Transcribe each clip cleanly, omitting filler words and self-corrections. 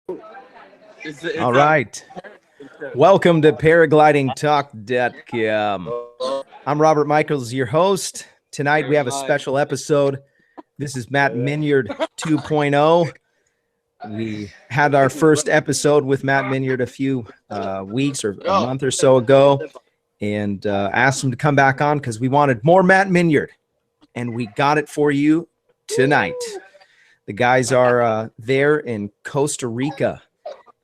All right. Welcome to paraglidingtalk.com. I'm Robert Michaels, your host. Tonight we have a special episode. This is Matt Minyard 2.0. We had our first episode with Matt Minyard a few weeks or a month or so ago, and asked him to come back on because we wanted more Matt Minyard, and we got it for you tonight. The guys are there in Costa Rica,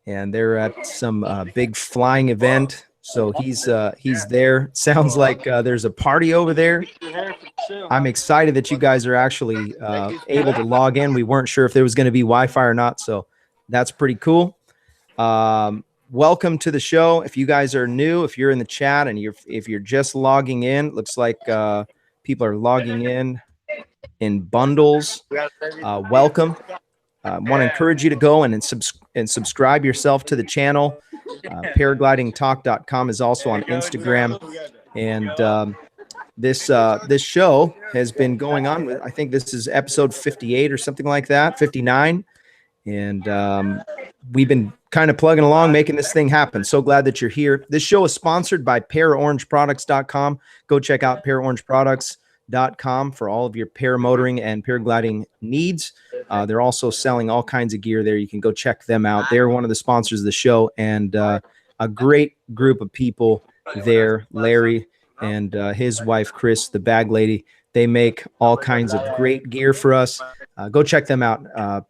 and they're at some big flying event. So he's there. Sounds like there's a party over there. I'm excited that you guys are actually able to log in. We weren't sure if there was going to be Wi-Fi or not, so that's pretty cool. Welcome to the show. If you guys are new, if you're in the chat and if you're just logging in, looks like people are logging in bundles. Welcome. I want to encourage you to go and subscribe yourself to the channel. Paraglidingtalk.com is also on Instagram. And this show has been going on with, I think this is episode 58 or something like that, 59. And we've been kind of plugging along, making this thing happen. So glad that you're here. This show is sponsored by paraorangeproducts.com. Go check out paraorangeproducts.com for all of your paramotoring and paragliding needs. They're also selling all kinds of gear there. You can go check them out. They're one of the sponsors of the show, and a great group of people there. Larry and his wife, Chris, the bag lady. They make all kinds of great gear for us. Go check them out.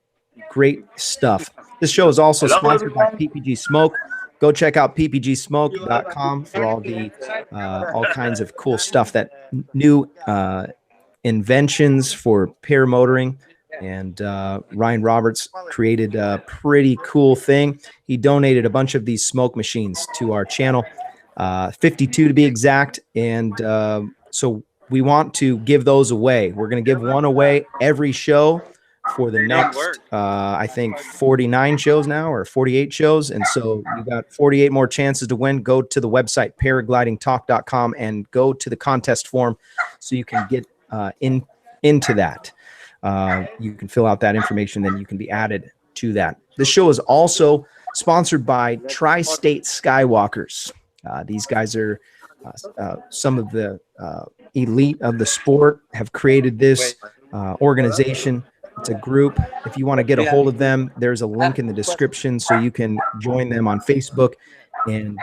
Great stuff. This show is also sponsored by PPG Smoke. Go check out ppgsmoke.com for all the all kinds of cool stuff, that new inventions for paramotoring. And Ryan Roberts created a pretty cool thing. He donated a bunch of these smoke machines to our channel, 52 to be exact. And so we want to give those away. We're going to give one away every show for the next, I think, 49 shows now, or 48 shows. And so you got 48 more chances to win. Go to the website, paraglidingtalk.com, and go to the contest form so you can get into that. You can fill out that information, then you can be added to that. This show is also sponsored by Tri-State Skywalkers. These guys are some of the elite of the sport, have created this organization. It's a group. If you want to get a hold of them, there's a link in the description so you can join them on Facebook and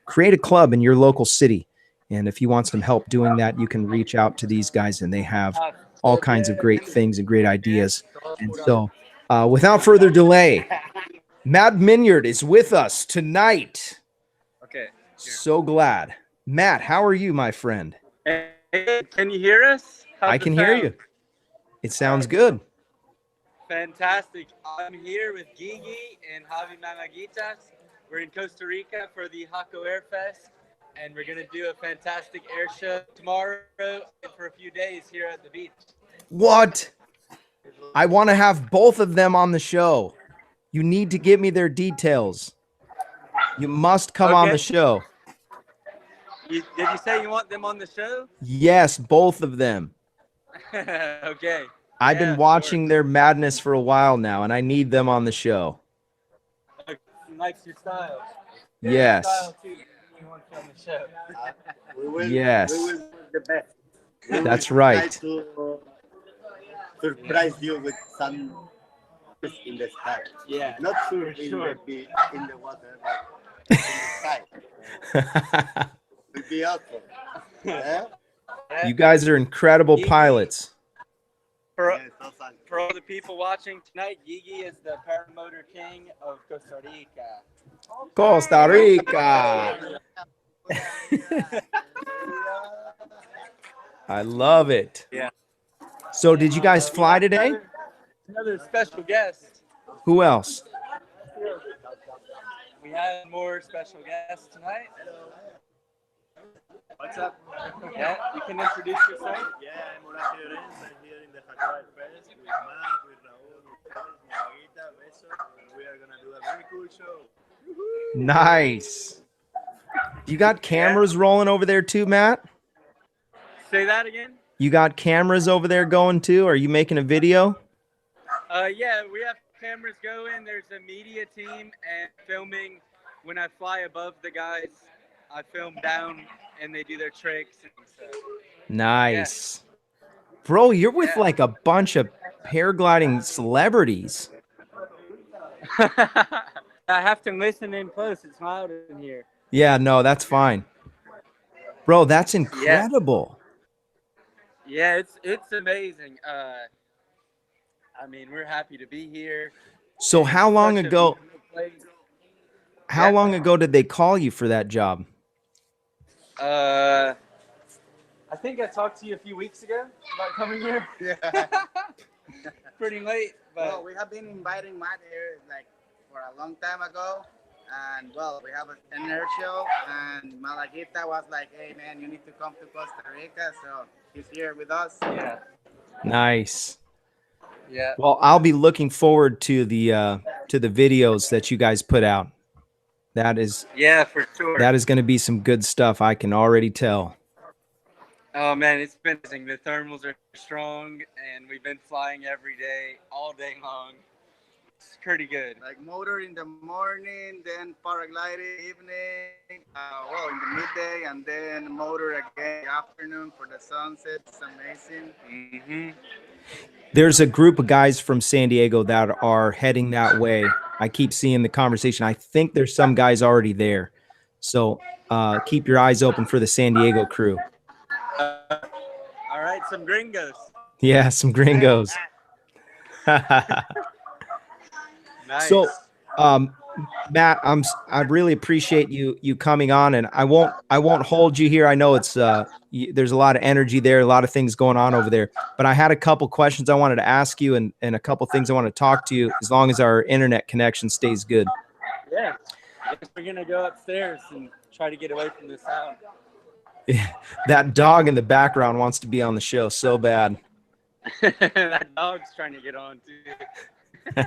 create a club in your local city. And if you want some help doing that, you can reach out to these guys, and they have all kinds of great things and great ideas. And so without further delay, Matt Minyard is with us tonight. Okay. So glad. Matt, how are you, my friend? Hey, can you hear us? I can hear you. It sounds good. Fantastic. I'm here with Gigi and Javi Mamaguitas. We're in Costa Rica for the Jaco Air Fest, and we're going to do a fantastic air show tomorrow and for a few days here at the beach. What? I want to have both of them on the show. You need to give me their details. You must come on the show. Did you say you want them on the show? Yes, both of them. Okay. I've been watching their madness for a while now, and I need them on the show. Likes your style. Yes. Style too. We want you on the show. Yes. We will do the best. That's right. Try to surprise you with some fish in the sky. Yeah. Not sure in the water, but in the sky. Would be awesome. Yeah? You guys are incredible pilots. For all the people watching tonight, Gigi is the paramotor king of Costa Rica. Costa Rica. I love it. Yeah. So did you guys fly today? Another special guest. Who else? We have more special guests tonight. What's up? Yeah, you can introduce yourself. Yeah, I'm Horacio Lorenz. I'm here in the Jaco Air Fest with Matt, with Raúl, with Mamaguita, Beso, and we are going to do a very cool show. Woo-hoo! Nice. You got cameras rolling over there too, Matt? Say that again? You got cameras over there going too? Are you making a video? Yeah, we have cameras going. There's a media team and filming. When I fly above the guys, I film down and they do their tricks. And so, Nice. Bro, you're with Yeah. like a bunch of paragliding celebrities. I have to listen in close. It's loud in here. Yeah, no, that's fine. Bro, that's Yeah. incredible. Yeah, it's amazing. I mean, we're happy to be here. So And how it's long such a ago beautiful place. how long ago did they call you for that job? I think I talked to you a few weeks ago about coming here. Yeah. Pretty late, but Well, we have been inviting Matt here like for a long time ago. And well, we have an air show, and Malaguita was like, "Hey man, you need to come to Costa Rica." So he's here with us. yeah. Nice. Yeah. Well, I'll be looking forward to the videos that you guys put out. That is Yeah, for sure. going to be some good stuff. I can already tell. Oh man, it's been amazing. The thermals are strong, and we've been flying every day, all day long. It's pretty good. Like motor in the morning, then paragliding evening, well in the midday, and then motor again in the afternoon for the sunset. It's amazing. Mm-hmm. There's a group of guys from San Diego that are heading that way. I keep seeing the conversation. I think there's some guys already there. So keep your eyes open for the San Diego crew. All right, some gringos. Yeah, some gringos. Nice. So, Matt, I really appreciate you coming on, and I won't hold you here. I know it's there's a lot of energy there, a lot of things going on over there. But I had a couple questions I wanted to ask you, and a couple things I want to talk to you, as long as our internet connection stays good. Yeah, I guess we're gonna go upstairs and try to get away from the sound. That dog in the background wants to be on the show so bad. That dog's trying to get on too.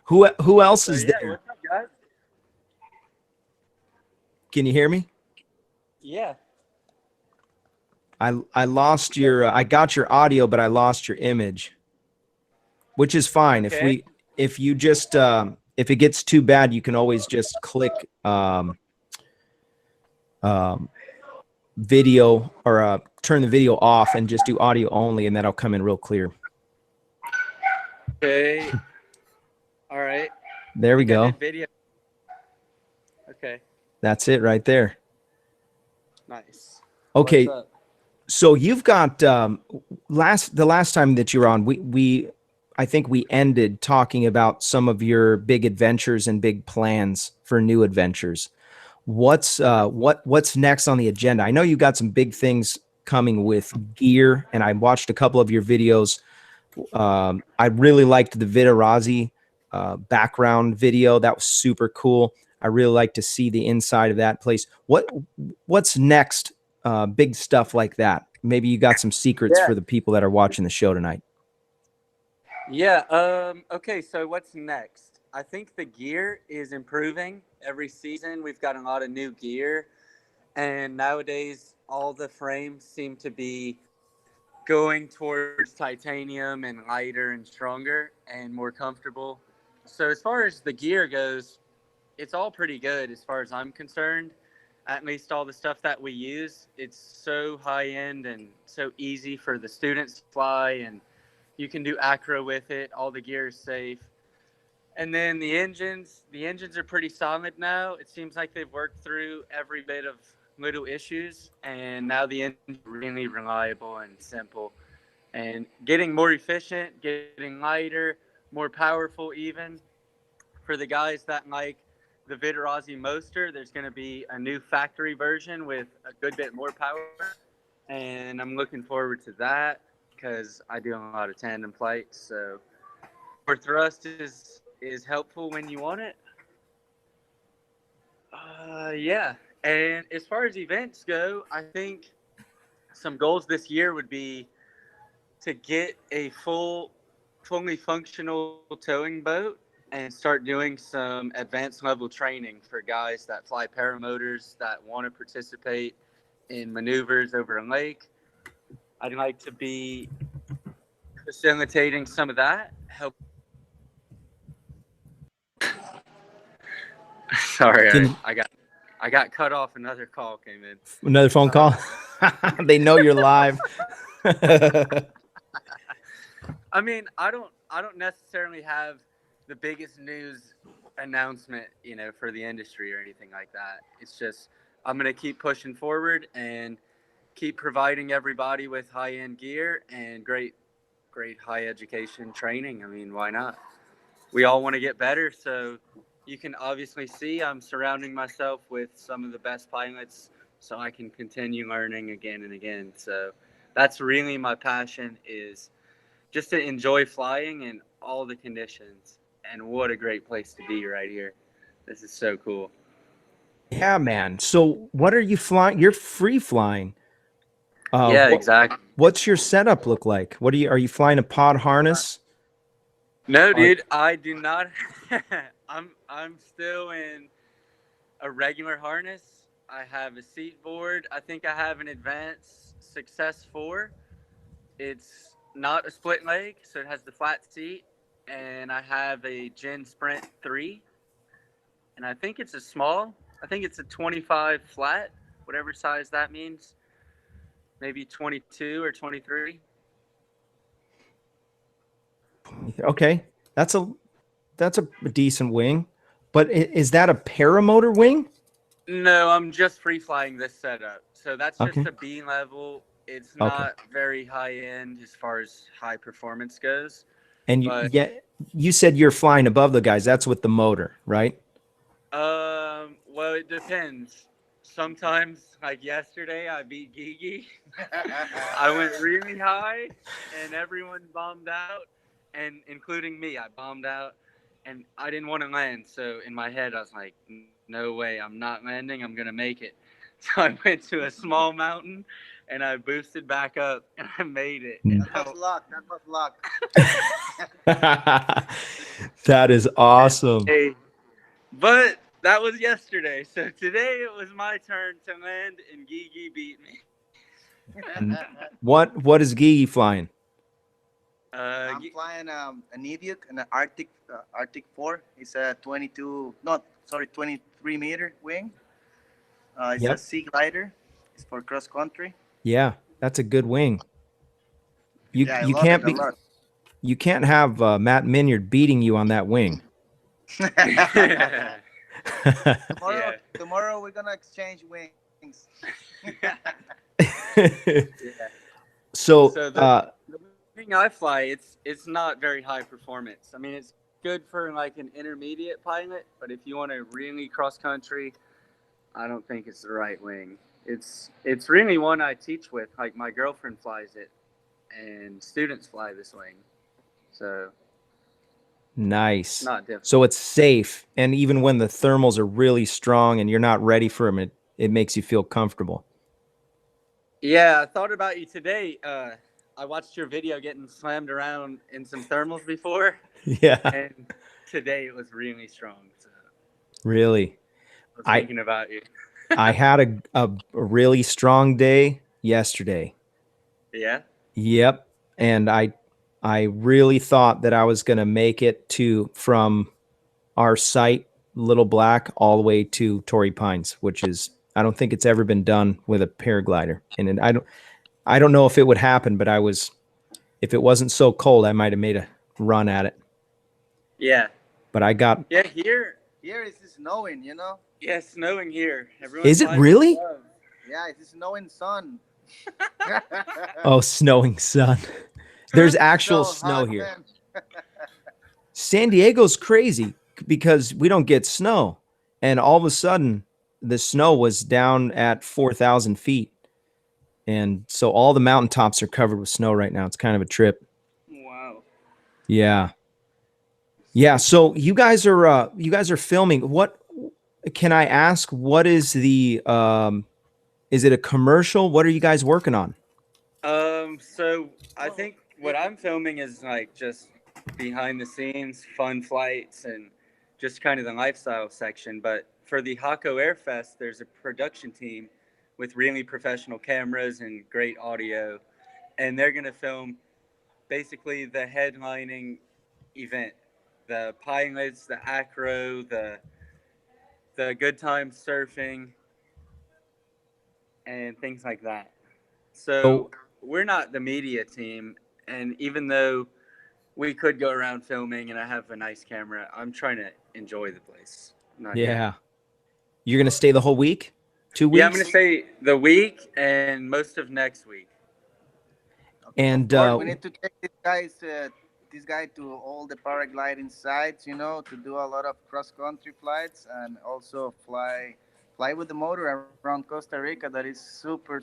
Who else is yeah, there? what's up, guys? Can you hear me? Yeah. I lost your I got your audio, but I lost your image, which is fine. Okay. If you just if it gets too bad, you can always just click video or turn the video off and just do audio only, and that'll come in real clear. Okay. All right. There we go. Video. Okay. That's it right there. Nice. Okay. What's up? So you've got the last time that you were on, I think we ended talking about some of your big adventures and big plans for new adventures. What's next on the agenda? I know you got some big things coming with gear, and I watched a couple of your videos. I really liked the Vitarazi background video. That was super cool. I really like to see the inside of that place. What's next? Big stuff like that. Maybe you got some secrets for the people that are watching the show tonight. Yeah. Okay. So what's next? I think the gear is improving every season. We've got a lot of new gear, and nowadays all the frames seem to be going towards titanium and lighter and stronger and more comfortable. So as far as the gear goes, it's all pretty good as far as I'm concerned. At least all the stuff that we use, it's so high end and so easy for the students to fly, and you can do acro with it. All the gear is safe. And then the engines are pretty solid now. It seems like they've worked through every bit of little issues, and now the engine is really reliable and simple, and getting more efficient, getting lighter, more powerful even. For the guys that like the Vitarazi Moster, there's going to be a new factory version with a good bit more power, and I'm looking forward to that because I do a lot of tandem flights, so more thrust is helpful when you want it. Yeah. And as far as events go, I think some goals this year would be to get a fully functional towing boat and start doing some advanced level training for guys that fly paramotors that want to participate in maneuvers over a lake. I'd like to be facilitating some of that, help Sorry, Can- I got cut off. Another call came in. Another phone call? They know you're live. I mean, I don't necessarily have the biggest news announcement, for the industry or anything like that. It's just I'm gonna keep pushing forward and keep providing everybody with high-end gear and great high education training. I mean, why not? We all want to get better, so you can obviously see I'm surrounding myself with some of the best pilots so I can continue learning again and again. So that's really my passion, is just to enjoy flying in all the conditions. And what a great place to be right here. This is so cool. Yeah, man. So what are you flying? You're free flying. Yeah, exactly. What's your setup look like? Are you flying a pod harness? No, dude, I do not. I'm still in a regular harness. I have a seat board. I think I have an Advanced Success 4. It's not a split leg, so it has the flat seat. And I have a Gen Sprint 3. And I think it's I think it's a 25 flat, whatever size that means. Maybe 22 or 23. Okay. That's a decent wing. But is that a paramotor wing? No, I'm just free flying this setup. So that's just Okay. a B level. It's Okay. not very high end as far as high performance goes. And you said you're flying above the guys. That's with the motor, right? Well, it depends. Sometimes, like yesterday, I beat Gigi. I went really high, and everyone bombed out, and including me, I bombed out, and I didn't want to land. So in my head, I was like, "No way, I'm not landing. I'm gonna make it." So I went to a small mountain, and I boosted back up, and I made it. And That was luck. That was luck. That is awesome. Hey, but that was yesterday. So today it was my turn to land, and Gigi beat me. What is Gigi flying? I'm flying an Idiot, an Arctic 4. It's a 23 meter wing. It's a sea glider. It's for cross country. Yeah, that's a good wing. You love can't it be a lot. you can't have Matt Minyard beating you on that wing. Tomorrow we're gonna exchange wings. So the wing I fly, it's not very high performance. I mean, it's good for like an intermediate pilot, but if you want to really cross country, I don't think it's the right wing. It's really one I teach with. Like my girlfriend flies it, and students fly this wing. So nice. not difficult. So it's safe, and even when the thermals are really strong and you're not ready for them, it makes you feel comfortable. Yeah, I thought about you today. I watched your video getting slammed around in some thermals before. Yeah. And today it was really strong. So really? I was thinking about you. I had a really strong day yesterday. Yeah? Yep. And I really thought that I was going to make it from our site, Little Black, all the way to Torrey Pines, which is, I don't think it's ever been done with a paraglider. And I don't know if it would happen, but if it wasn't so cold, I might have made a run at it. Yeah. But I got. Yeah, here it's snowing, you know? Yeah, snowing here. Is it really? Yeah, it's snowing sun. Oh, snowing sun. There's actual snow here. San Diego's crazy because we don't get snow. And all of a sudden, the snow was down at 4,000 feet. And so all the mountaintops are covered with snow right now. It's kind of a trip. Wow. Yeah. Yeah. So you guys are filming. What can I ask? What is the is it a commercial? What are you guys working on? So I think what I'm filming is like just behind the scenes, fun flights, and just kind of the lifestyle section. But for the Hako Air Fest, there's a production team with really professional cameras and great audio, and they're gonna film basically the headlining event, the pilots, the acro, the good times surfing and things like that. So we're not the media team, and even though we could go around filming and I have a nice camera, I'm trying to enjoy the place. I'm not here. Yeah. You're going to stay the whole week? 2 weeks? Yeah, I'm going to stay the week and most of next week. And We need to take this guy to all the paragliding sites, you know, to do a lot of cross country flights and also fly with the motor around Costa Rica. That is super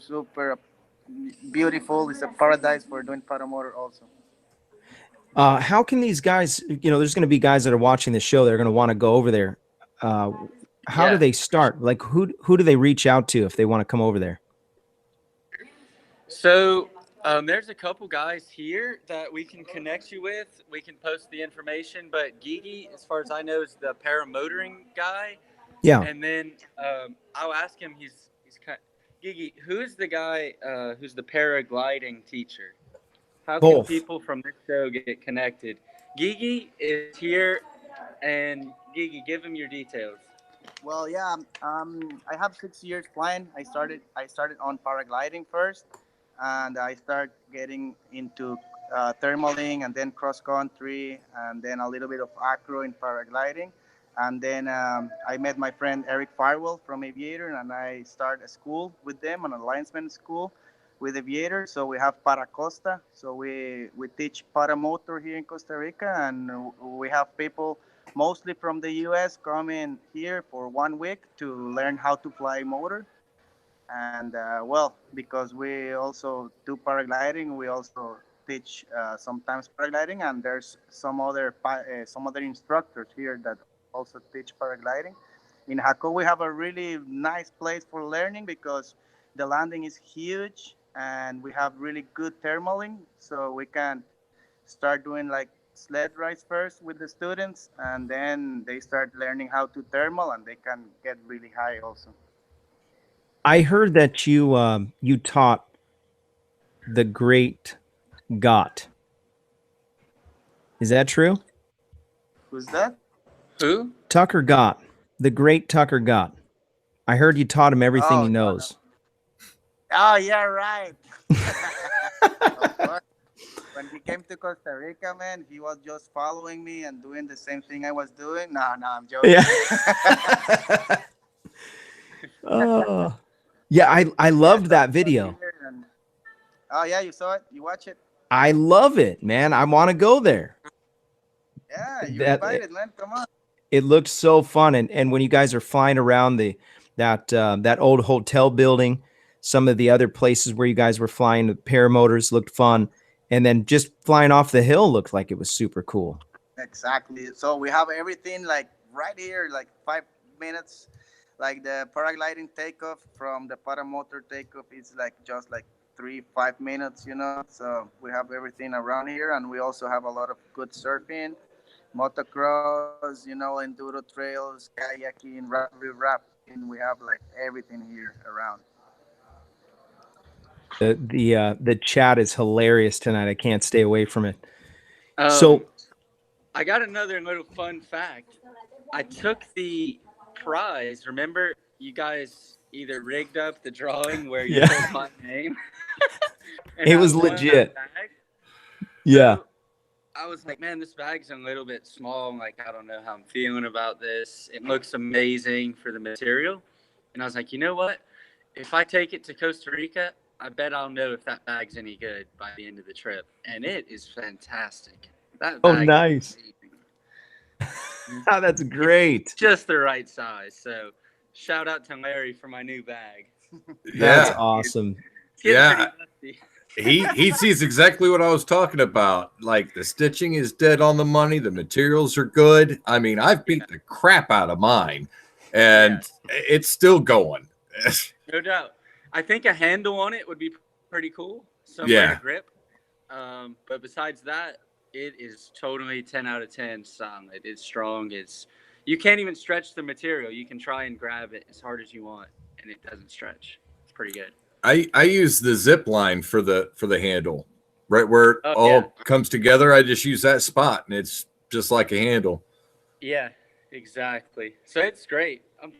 beautiful. It's a paradise for doing paramotor also. how can these guys, there's going to be guys that are watching the show that are going to want to go over there. How do they start? Like who do they reach out to if they want to come over there? So there's a couple guys here that we can connect you with. We can post the information, but Gigi, as far as I know, is the paramotoring guy. Yeah. And then I'll ask him. He's kind. Gigi, who's the guy who's the paragliding teacher? How can Both. people from this show get connected? Gigi is here, and Gigi, give him your details. Well, yeah, I have 6 years flying. I started on paragliding first, and I started getting into thermaling and then cross country and then a little bit of acro in paragliding. And then I met my friend Eric Farwell from Aviator, and I started a school with them, an alignment school with Aviator. So we have Paracosta. So we teach paramotor here in Costa Rica, and we have people mostly from the U.S. coming here for 1 week to learn how to fly motor. And because we also do paragliding, we also teach sometimes paragliding, and there's some other instructors here that also teach paragliding. In Jaco, we have a really nice place for learning because the landing is huge and we have really good thermaling, so we can start doing like sled rides first with the students, and then they start learning how to thermal, and they can get really high also. I heard that you taught the great Gott. Is that true? Who's that? Who? Tucker Gott, the great Tucker Gott. I heard you taught him everything he knows. Oh, yeah, right. Of course. When he came to Costa Rica, man, he was just following me and doing the same thing I was doing. No, I'm joking. Yeah. Oh. Yeah, I loved that video. Oh, yeah, you saw it? You watch it? I love it, man. I want to go there. Yeah, you're invited, man. Come on. It looks so fun. And when you guys are flying around that old hotel building, some of the other places where you guys were flying, the paramotors looked fun. And then just flying off the hill looked like it was super cool. Exactly. So we have everything like right here, like 5 minutes. Like the paragliding takeoff from the paramotor takeoff is like just like 3-5 minutes, you know. So we have everything around here, and we also have a lot of good surfing, motocross, you know, enduro trails, kayaking, rafting. We have like everything here around. The chat is hilarious tonight. I can't stay away from it. So I got another little fun fact. I took the prize. Remember, you guys either rigged up the drawing where you put my name. It was legit. Yeah. So I was like, man, this bag's a little bit small. I'm like, I don't know how I'm feeling about this. It looks amazing for the material. And I was like, you know what? If I take it to Costa Rica, I bet I'll know if that bag's any good by the end of the trip. And it is fantastic. That bag nice. Oh, that's great. Just the right size. So shout out to Larry for my new bag. That's awesome. Yeah. He sees exactly what I was talking about. Like the stitching is dead on the money. The materials are good. I mean, I've beat the crap out of mine and it's still going. No doubt. I think a handle on it would be pretty cool. Somewhere to grip. But besides that, it is totally 10 out of 10 solid. It's strong. You can't even stretch the material. You can try and grab it as hard as you want, and it doesn't stretch. It's pretty good. I use the zip line for the handle, right where it all comes together. I just use that spot, and it's just like a handle. Yeah, exactly. So it's great. I'm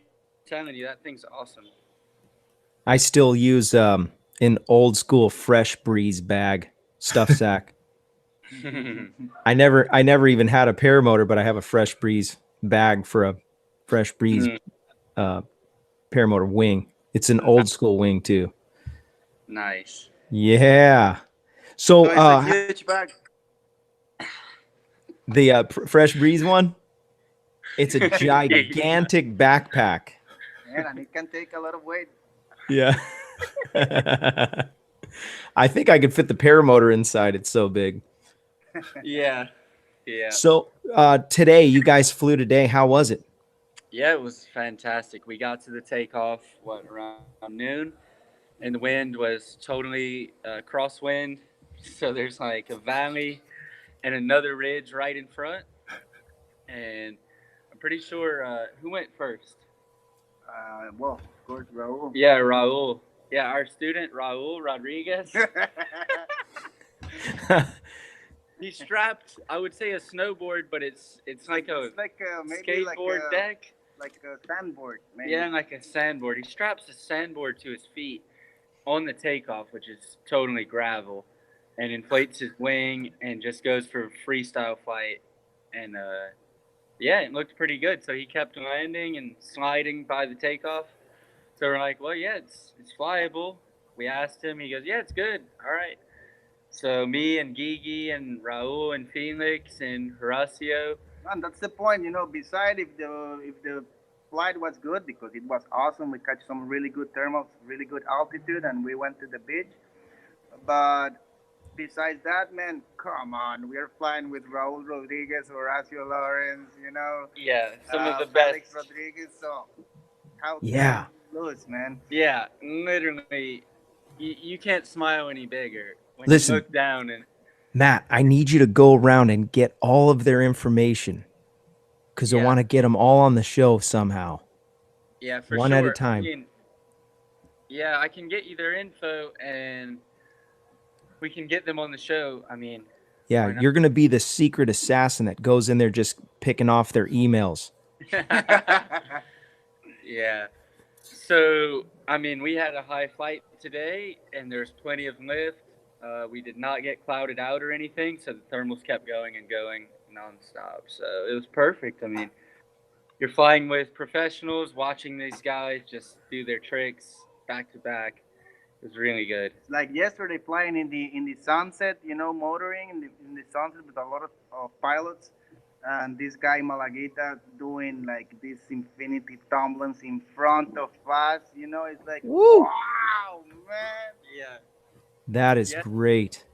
telling you, that thing's awesome. I still use an old school Fresh Breeze bag stuff sack. I never even had a paramotor, but I have a Fresh Breeze bag for a Fresh Breeze paramotor wing. It's an old school wing too. Nice. Yeah. So So it's a huge bag. the Fresh Breeze one, it's a gigantic backpack. Man, and it can take a lot of weight. Yeah. I think I could fit the paramotor inside. It's so big. Yeah. Yeah. So today, you guys flew today. How was it? Yeah, it was fantastic. We got to the takeoff, around noon, and the wind was totally crosswind. So there's like a valley and another ridge right in front. And I'm pretty sure, who went first? Well, of course, Raul. Yeah, Raul. Yeah, our student, Raul Rodriguez. He strapped, I would say, a snowboard, but it's like a maybe skateboard deck. like a sandboard. Maybe. Yeah, like a sandboard. He straps a sandboard to his feet on the takeoff, which is totally gravel, and inflates his wing and just goes for freestyle flight. And yeah, it looked pretty good. So he kept landing and sliding by the takeoff. So we're like, well, yeah, it's flyable. We asked him. He goes, yeah, it's good. All right. So me and Gigi and Raul and Felix and Horacio. And that's the point, you know. Besides, if the flight was good, because it was awesome, we catch some really good thermals, really good altitude, and we went to the beach. But besides that, man, come on, we are flying with Raul Rodriguez, Horacio Lawrence, you know. Yeah, some of the Felix best. Rodriguez. So how Yeah. can you lose, man? Yeah, literally, you can't smile any bigger when Listen. you look down and. Matt, I need you to go around and get all of their information because I Yeah. want to get them all on the show somehow. Yeah, for One sure. at a time. I mean, yeah, I can get you their info and we can get them on the show. I mean, Yeah, why not? you're going to be the secret assassin that goes in there just picking off their emails. Yeah. So, I mean, we had a high flight today and there's plenty of lift. We did not get clouded out or anything, so the thermals kept going and going nonstop. So it was perfect. I mean, you're flying with professionals, watching these guys just do their tricks back to back. It was really good. Like yesterday, flying in the sunset, you know, motoring in the sunset with a lot of pilots, and this guy Malaguita doing like these infinity tumblings in front of us. You know, it's like, Woo! wow, man. Yeah. That is Yeah. great.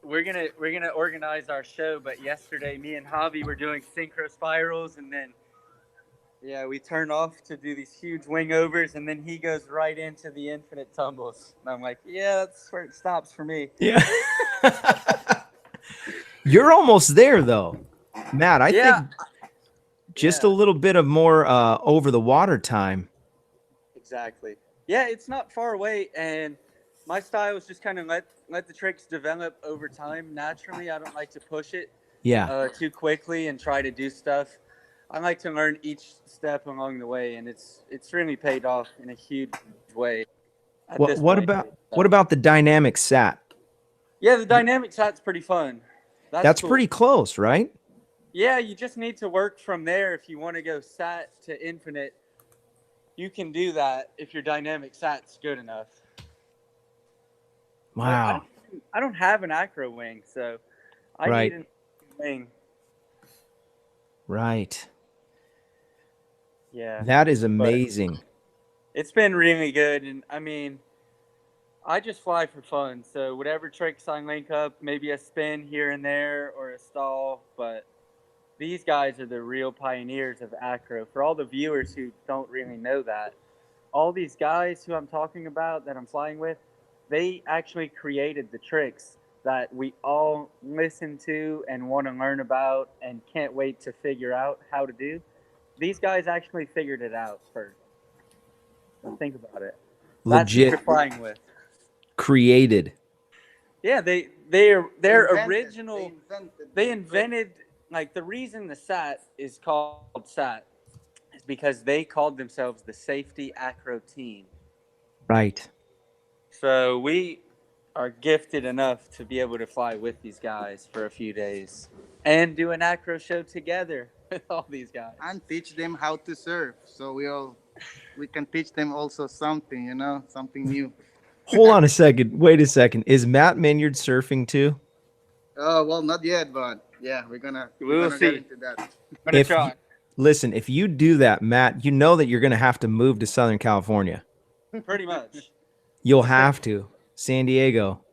We're gonna organize our show, but yesterday me and Javi were doing synchro spirals, and then we turn off to do these huge wing overs, and then he goes right into the infinite tumbles. And I'm like, yeah, that's where it stops for me. Yeah. You're almost there though, Matt. I think just a little bit of more over the water time. Exactly. Yeah, it's not far away, and my style is just kind of let the tricks develop over time naturally. I don't like to push it too quickly and try to do stuff. I like to learn each step along the way, and it's really paid off in a huge way. What about the dynamic sat? Yeah, the dynamic sat's pretty fun. That's cool. pretty close, right? Yeah, you just need to work from there. If you want to go sat to infinite, you can do that if your dynamic sat's good enough. Wow. I don't have an acro wing, so I Right. need an wing. Right. Yeah. That is amazing. It's been really good, and I mean, I just fly for fun. So whatever tricks I link up, maybe a spin here and there or a stall, but these guys are the real pioneers of acro. For all the viewers who don't really know that, all these guys who I'm talking about that I'm flying with, they actually created the tricks that we all listen to and want to learn about and can't wait to figure out how to do. These guys actually figured it out first. So think about it. That's Legit what you're flying with. created. Yeah, they're Invented. original. They invented, like, the reason the sat is called sat because they called themselves the Safety Acro Team. Right. So we are gifted enough to be able to fly with these guys for a few days and do an acro show together with all these guys. And teach them how to surf. So we can teach them also something, you know, something new. Hold on a second. Wait a second. Is Matt Minyard surfing too? Oh well, not yet, but yeah, we're gonna We'll get see. into that. I'm gonna If try. Listen, if you do that, Matt, you know that you're going to have to move to Southern California. Pretty much. You'll have to. San Diego.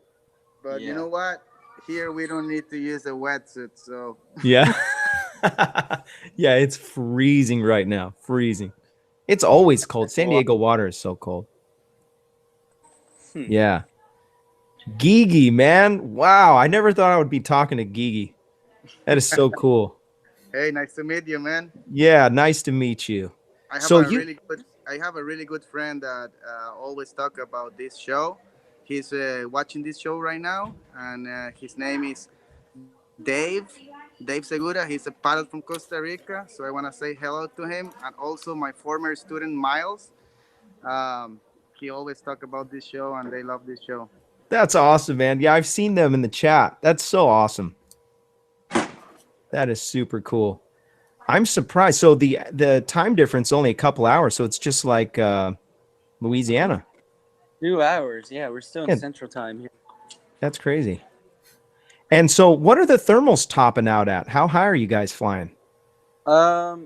But Yeah. you know what? Here we don't need to use a wetsuit, so Yeah. Yeah, it's freezing right now. Freezing. It's always cold. San Diego water is so cold. Yeah. Gigi, man. Wow. I never thought I would be talking to Gigi. That is so cool. hey, nice to meet you, man. Yeah, nice to meet you. I have So a you- really good friend that always talk about this show. He's watching this show right now, and his name is Dave Segura. He's a pilot from Costa Rica, so I want to say hello to him, and also my former student Miles. He always talk about this show, and they love this show. That's awesome, man. Yeah, I've seen them in the chat. That's so awesome. That is super cool. I'm surprised. So the time difference only a couple hours, so it's just like Louisiana. 2 hours. Yeah, we're still in Yeah. Central Time here. That's crazy. And so what are the thermals topping out at? How high are you guys flying? I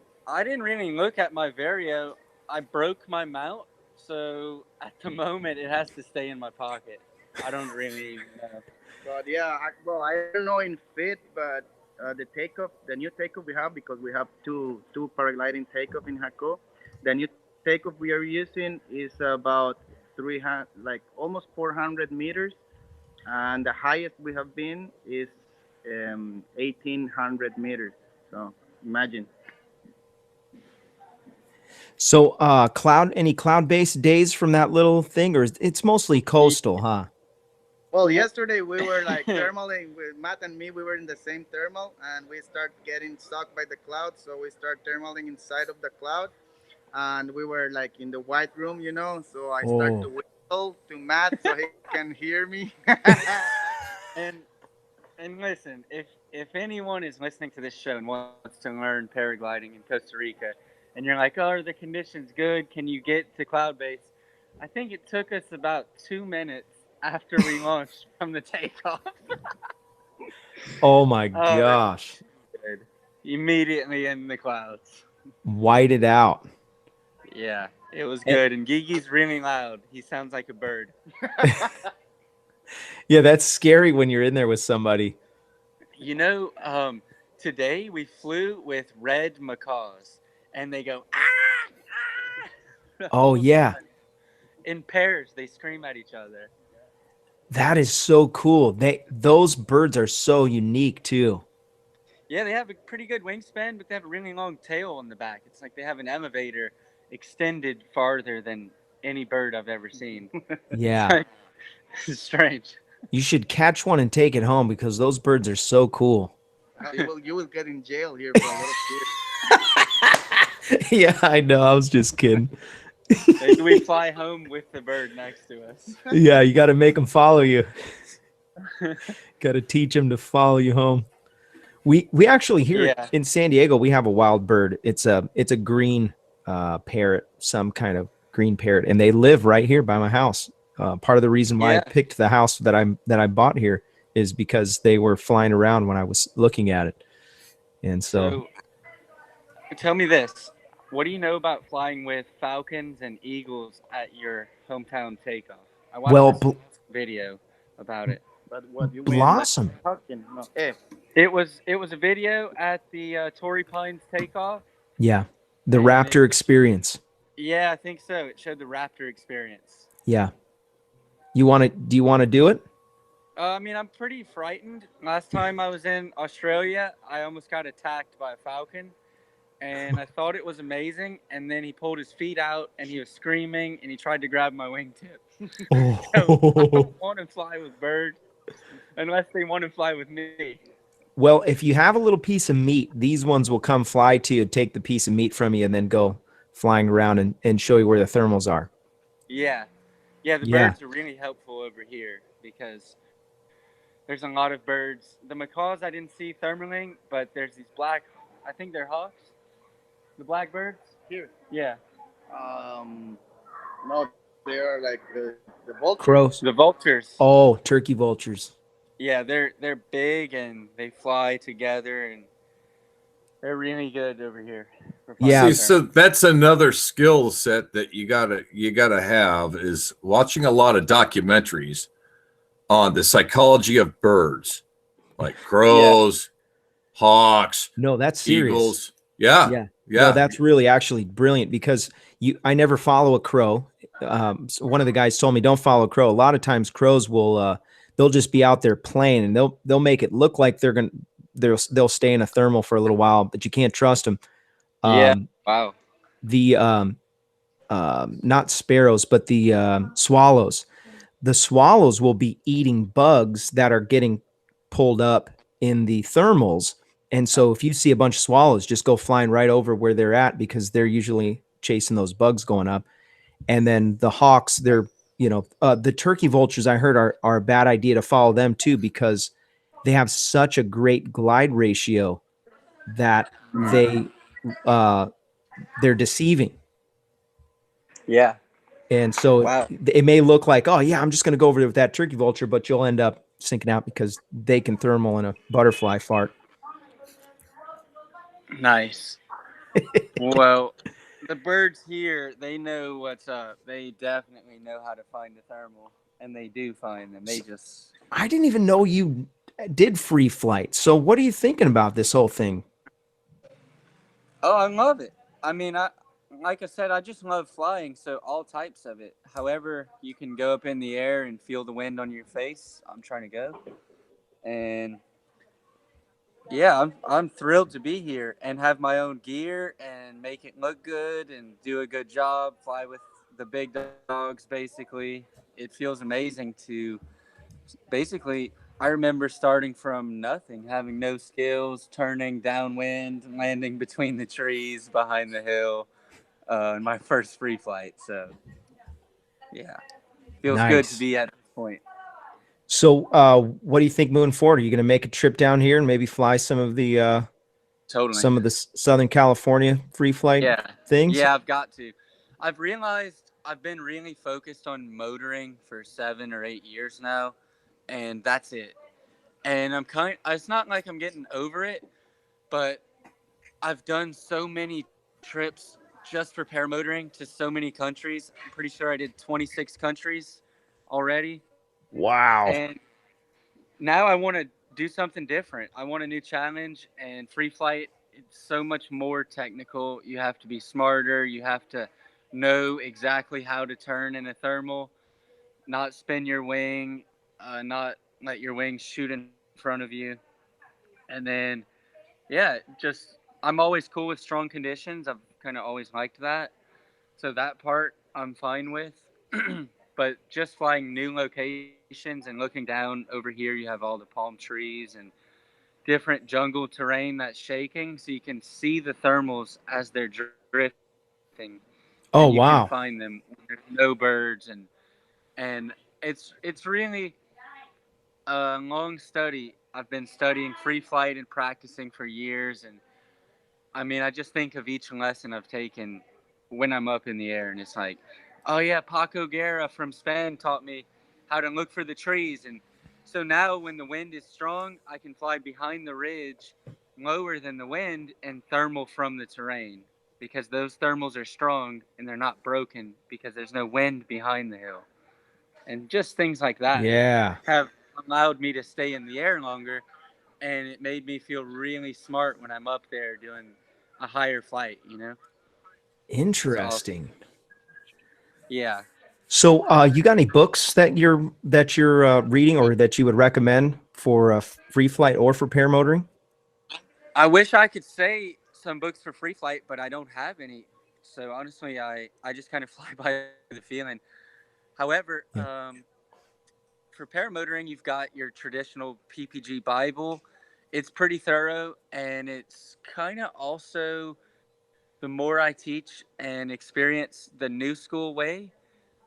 didn't really look at my Vario. I broke my mount, so at the moment it has to stay in my pocket. I don't really know. But yeah, I don't know in fit, but the new takeoff we have, because we have two paragliding takeoff in Jaco. The new takeoff we are using is about 300, like almost 400 meters, and the highest we have been is 1,800 meters. So imagine. So any cloud-based days from that little thing, or it's mostly coastal, huh? Well, yesterday we were like thermaling with Matt and me. We were in the same thermal, and we start getting sucked by the cloud. So we start thermaling inside of the cloud, and we were like in the white room, you know. So I start to whistle to Matt so he can hear me. And listen, if anyone is listening to this show and wants to learn paragliding in Costa Rica, and you're like, oh, are the conditions good? Can you get to cloud base? I think it took us about 2 minutes after we launched from the takeoff. Oh my gosh. Good. Immediately in the clouds. White it out. Yeah, it was good. And Gigi's really loud. He sounds like a bird. Yeah, that's scary when you're in there with somebody. You know, today we flew with red macaws, and they go, ah! Oh, yeah. In pairs, they scream at each other. That is so cool. Those birds are so unique too. Yeah, they have a pretty good wingspan, but they have a really long tail on the back. It's like they have an elevator extended farther than any bird I've ever seen. Yeah. It's strange. You should catch one and take it home because those birds are so cool. You will get in jail here for a lot of years. Yeah, I know. I was just kidding. Maybe we fly home with the bird next to us. Yeah, you got to make them follow you. Got to teach them to follow you home. We actually here in San Diego, we have a wild bird. It's a green parrot, some kind of green parrot, and they live right here by my house. Part of the reason why I picked the house that I bought here is because they were flying around when I was looking at it. And so tell me this. What do you know about flying with falcons and eagles at your hometown takeoff? I watched this video about it. But what you Blossom. It was a video at the Torrey Pines takeoff. Yeah, the Raptor experience. Yeah, I think so. It showed the Raptor experience. Yeah. Do you want to do it? I mean, I'm pretty frightened. Last time I was in Australia, I almost got attacked by a falcon. And I thought it was amazing. And then he pulled his feet out and he was screaming and he tried to grab my wingtip. So I don't want to fly with birds unless they want to fly with me. Well, if you have a little piece of meat, these ones will come fly to you, take the piece of meat from you, and then go flying around and show you where the thermals are. Yeah. Yeah, the Yeah. birds are really helpful over here because there's a lot of birds. The macaws I didn't see thermaling, but there's these black, I think they're hawks. The blackbirds? Here. Yeah. No, they are like the vultures. Crows. The vultures. Oh, turkey vultures. Yeah, they're big and they fly together and they're really good over here. For flying Yeah. See, so thermals. that's another skill set that you gotta have is watching a lot of documentaries on the psychology of birds, like crows, hawks, No, that's serious. eagles. Yeah, Yeah. yeah. No, that's really actually brilliant because I never follow a crow. So one of the guys told me don't follow a crow. A lot of times crows will they'll just be out there playing and they'll make it look like they'll stay in a thermal for a little while, but you can't trust them. Yeah. Wow. The not sparrows, but the swallows. The swallows will be eating bugs that are getting pulled up in the thermals. And so if you see a bunch of swallows, just go flying right over where they're at because they're usually chasing those bugs going up. And then the hawks, they're, the turkey vultures I heard are a bad idea to follow them too because they have such a great glide ratio that they're deceiving. Yeah. And so Wow. it may look like, oh yeah, I'm just going to go over there with that turkey vulture, but you'll end up sinking out because they can thermal in a butterfly fart. Nice. Well, the birds here, they know what's up. They definitely know how to find the thermal, and they do find them. They just. I didn't even know you did free flight. So what are you thinking about this whole thing? Oh, I love it. I mean, like I said, I just love flying, so all types of it. However, you can go up in the air and feel the wind on your face. I'm trying to go, and yeah, I'm thrilled to be here and have my own gear and make it look good and do a good job. Fly with the big dogs, basically. It feels amazing to basically. I remember starting from nothing, having no skills, turning downwind, landing between the trees behind the hill. In my first free flight. So, yeah, feels good to Nice. be at this point. So what do you think moving forward? Are you going to make a trip down here and maybe fly some of the Totally. Southern California free flight Yeah. things? Yeah, I've got to. I've realized I've been really focused on motoring for 7 or 8 years now, and that's it. And it's not like I'm getting over it, but I've done so many trips just for paramotoring to so many countries. I'm pretty sure I did 26 countries already. Wow. And now I want to do something different. I want a new challenge, and free flight, it's so much more technical. You have to be smarter. You have to know exactly how to turn in a thermal, not spin your wing, not let your wings shoot in front of you. And then, yeah, just I'm always cool with strong conditions. I've kind of always liked that. So that part I'm fine with. But just flying new locations and looking down over here, you have all the palm trees and different jungle terrain that's shaking, so you can see the thermals as they're drifting, Oh, and you can wow. find them when there's no birds, and it's really a long study. I've been studying free flight and practicing for years, and I mean, I just think of each lesson I've taken when I'm up in the air, and it's like, oh yeah, Paco Guerra from Spain taught me how to look for the trees, and so now when the wind is strong, I can fly behind the ridge, lower than the wind, and thermal from the terrain because those thermals are strong and they're not broken because there's no wind behind the hill, and just things like that Yeah. have allowed me to stay in the air longer, and it made me feel really smart when I'm up there doing a higher flight, It's awesome. Interesting. Yeah. So you got any books that you're reading or that you would recommend for free flight or for paramotoring? I wish I could say some books for free flight, but I don't have any. So honestly, I just kind of fly by the feeling. However, Yeah. For paramotoring, you've got your traditional PPG Bible. It's pretty thorough, and it's kind of also the more I teach and experience the new school way,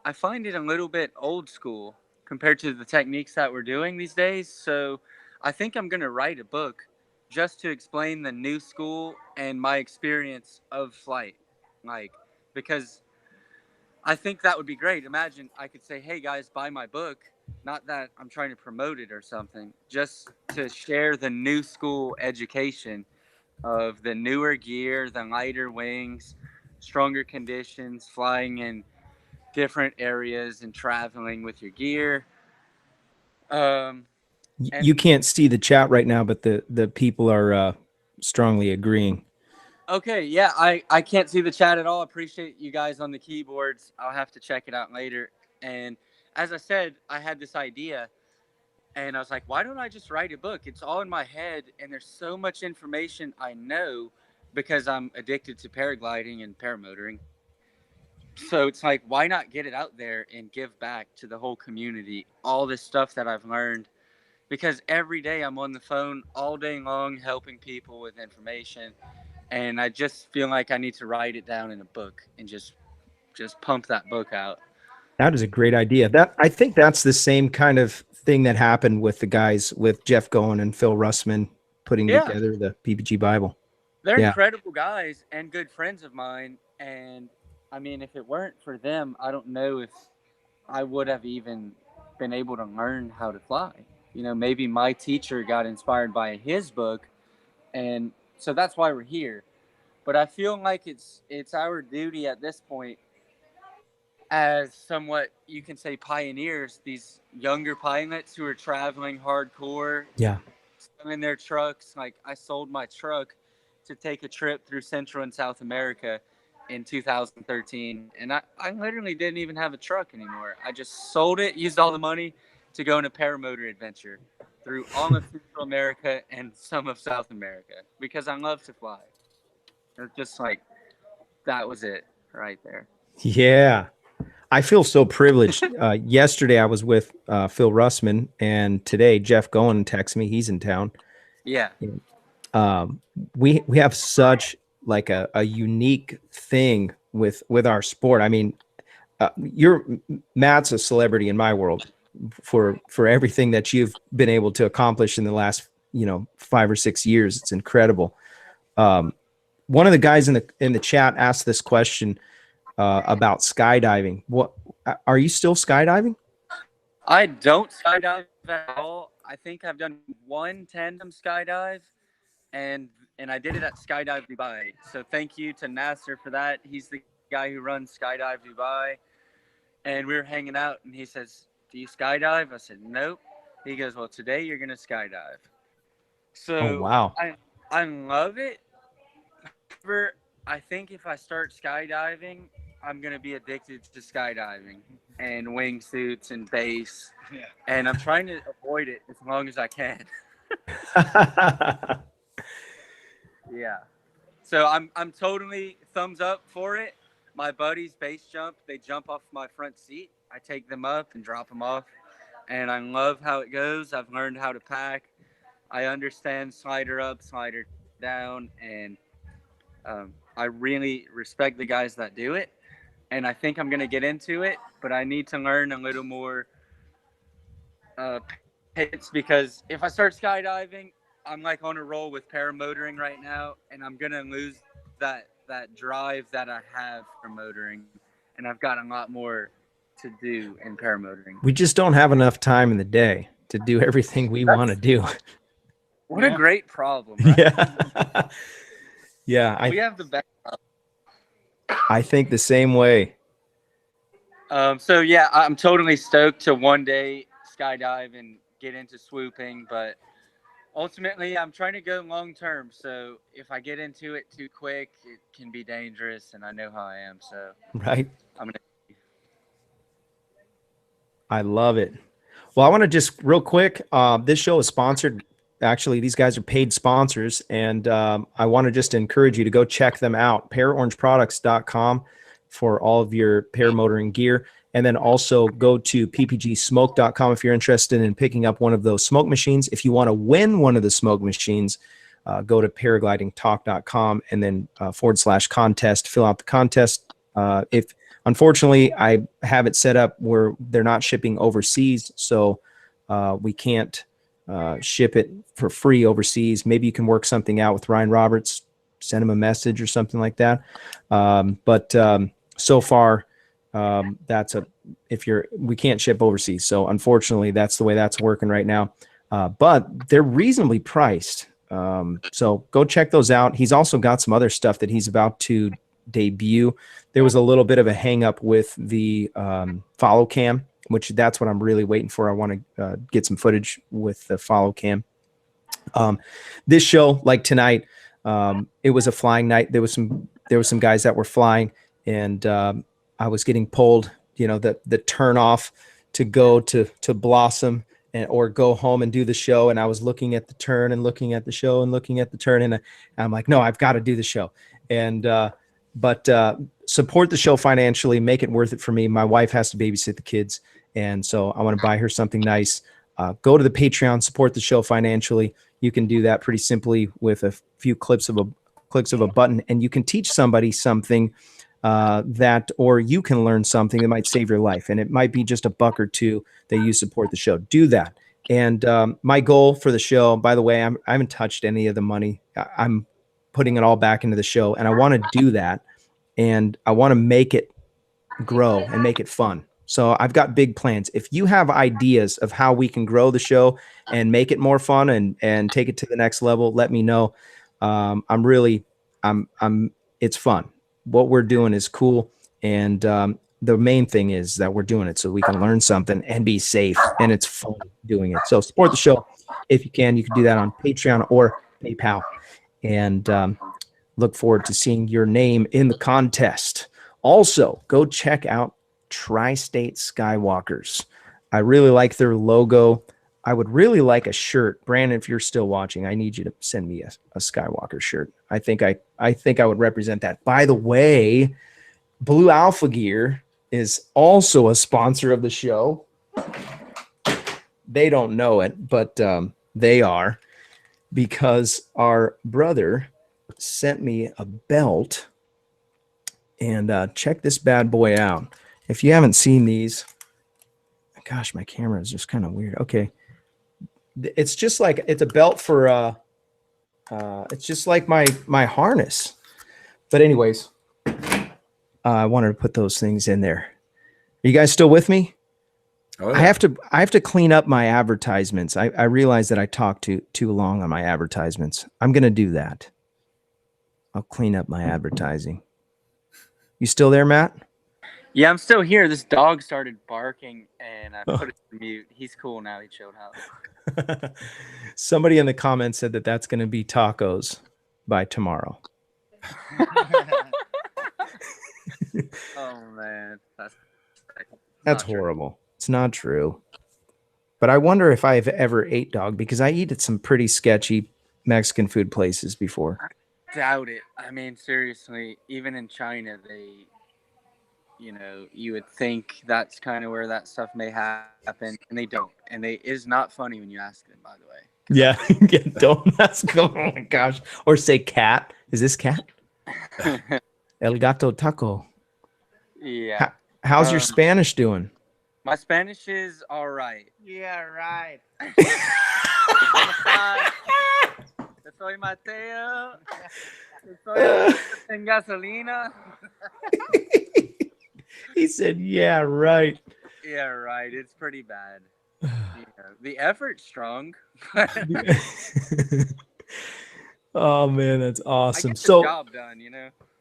I find it a little bit old school compared to the techniques that we're doing these days. So I think I'm going to write a book just to explain the new school and my experience of flight. Like, because I think that would be great. Imagine I could say, hey guys, buy my book. Not that I'm trying to promote it or something, just to share the new school education of the newer gear, the lighter wings, stronger conditions, flying in different areas and traveling with your gear. You can't see the chat right now, but the people are strongly agreeing. Okay, yeah, I can't see the chat at all. Appreciate you guys on the keyboards. I'll have to check it out later. And as I said, I had this idea, and I was like, why don't I just write a book? It's all in my head, and there's so much information I know because I'm addicted to paragliding and paramotoring. So it's like, why not get it out there and give back to the whole community all this stuff that I've learned? Because every day I'm on the phone all day long helping people with information, and I just feel like I need to write it down in a book and just pump that book out. That is a great idea. I think that's the same kind of thing that happened with the guys with Jeff Goen and Phil Russman putting together the PPG Bible. They're incredible guys and good friends of mine. And I mean, if it weren't for them, I don't know if I would have even been able to learn how to fly. You know, maybe my teacher got inspired by his book, and so that's why we're here. But I feel like it's our duty at this point, as somewhat, you can say, pioneers, these younger pilots who are traveling hardcore, selling their trucks. Like, I sold my truck to take a trip through Central and South America in 2013, and I literally didn't even have a truck anymore. I just sold it, used all the money to go on a paramotor adventure through all of Central America and some of South America because I love to fly. It's just like, that was it right there. Yeah. I feel so privileged. Yesterday I was with Phil Russman, and today Jeff Goen texted me. He's in town. Yeah. We have such like a unique thing with our sport. I mean, Matt's a celebrity in my world for everything that you've been able to accomplish in the last 5 or 6 years. It's incredible. One of the guys in the chat asked this question about skydiving. What are you still skydiving? I don't skydive at all. I think I've done one tandem skydive, and I did it at Skydive Dubai. So thank you to Nasser for that. He's the guy who runs Skydive Dubai. And we were hanging out, and he says, "Do you skydive?" I said, "Nope." He goes, "Well, today you're gonna skydive." So wow. I love it. However, I think if I start skydiving, I'm gonna be addicted to skydiving and wingsuits and base. Yeah. And I'm trying to avoid it as long as I can. Yeah. So I'm totally thumbs up for it. My buddies base jump, they jump off my front seat. I take them up and drop them off. And I love how it goes. I've learned how to pack. I understand slider up, slider down, and I really respect the guys that do it. And I think I'm going to get into it, but I need to learn a little more hits, because if I start skydiving, I'm like on a roll with paramotoring right now, and I'm going to lose that drive that I have for motoring. And I've got a lot more to do in paramotoring. We just don't have enough time in the day to do everything we want to do. What a great problem, right? Yeah. Yeah. We have the best. I think the same way. So yeah, I'm totally stoked to one day skydive and get into swooping, but ultimately I'm trying to go long term. So if I get into it too quick, it can be dangerous, and I know how I am. So right. I'm gonna. I love it. Well, I want to just real quick. This show is sponsored. Actually, these guys are paid sponsors, and I want to just encourage you to go check them out. ParaOrangeProducts.com for all of your paramotoring gear. And then also go to ppgsmoke.com if you're interested in picking up one of those smoke machines. If you want to win one of the smoke machines, go to paraglidingtalk.com and then /contest, fill out the contest. If unfortunately I have it set up where they're not shipping overseas, so we can't ship it for free overseas. Maybe you can work something out with Ryan Roberts, send him a message or something like that. But so far, we can't ship overseas. So unfortunately, that's the way that's working right now. But they're reasonably priced. So go check those out. He's also got some other stuff that he's about to debut. There was a little bit of a hang up with the follow cam, which that's what I'm really waiting for. I want to get some footage with the follow cam. This show, like tonight, it was a flying night. There was some guys that were flying, and I was getting pulled, the turn off to go to Blossom or go home and do the show. And I was looking at the turn and looking at the show and looking at the turn. And I'm like, no, I've got to do the show. And, but support the show financially, make it worth it for me. My wife has to babysit the kids. And so I want to buy her something nice. Go to the Patreon, support the show financially. You can do that pretty simply with a few clicks of a button, and you can teach somebody something or you can learn something that might save your life. And it might be just $1 or $2 that you support the show. Do that. And my goal for the show, by the way, I haven't touched any of the money. I'm putting it all back into the show, and I want to do that. And I want to make it grow and make it fun. So I've got big plans. If you have ideas of how we can grow the show and make it more fun and take it to the next level, let me know. It's fun. What we're doing is cool. And the main thing is that we're doing it so we can learn something and be safe, and it's fun doing it. So support the show if you can. You can do that on Patreon or PayPal. And look forward to seeing your name in the contest. Also, go check out Tri-State Skywalkers. I really like their logo. I would really like a shirt. Brandon, if you're still watching, I need you to send me a Skywalker shirt. I think I would represent that. By the way, Blue Alpha Gear is also a sponsor of the show. They don't know it, but they are, because our brother sent me a belt. And check this bad boy out. If you haven't seen these, gosh, my camera is just kind of weird. Okay. It's just like, it's a belt for, it's just like my harness. But anyways, I wanted to put those things in there. Are you guys still with me? Oh, yeah. I have to clean up my advertisements. I realize that I talk too long on my advertisements. I'm going to do that. I'll clean up my advertising. You still there, Matt? Yeah, I'm still here. This dog started barking, and I put it to mute. He's cool now. He chilled out. Somebody in the comments said that that's going to be tacos by tomorrow. Oh, man. That's horrible. It's not true. But I wonder if I've ever ate dog, because I eat at some pretty sketchy Mexican food places before. Doubt it. I mean, seriously, even in China, you would think that's kind of where that stuff may happen, and they don't. And it's not funny when you ask them, by the way. Yeah, don't ask. Oh my gosh. Or say cat. Is this cat? El gato taco. Yeah. How's your Spanish doing? My Spanish is all right. Yeah, right. Soy Mateo. Soy en gasolina. He said, yeah, right. Yeah, right. It's pretty bad. The effort's strong. Oh man, that's awesome. I get the So job done,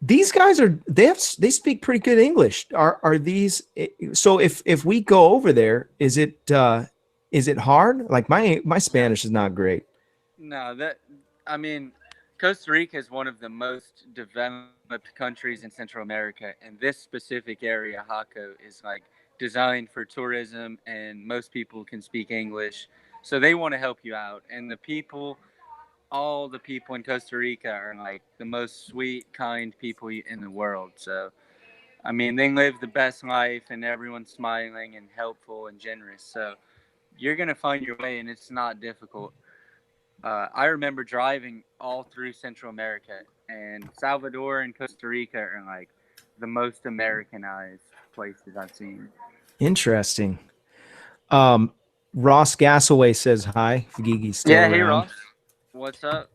these guys they speak pretty good English. Are these, so if we go over there, is it hard? Like my Spanish is not great. No, Costa Rica is one of the most developed countries in Central America, and this specific area, Jaco, is like designed for tourism, and most people can speak English, so they want to help you out. And all the people in Costa Rica are like the most sweet, kind people in the world. So, I mean, they live the best life, and everyone's smiling and helpful and generous. So, you're gonna find your way, and it's not difficult. I remember driving all through Central America, and Salvador and Costa Rica are like the most Americanized places I've seen. Interesting. Um, Ross Gasaway says hi. If Gigi's still Yeah, hey around. Ross, what's up?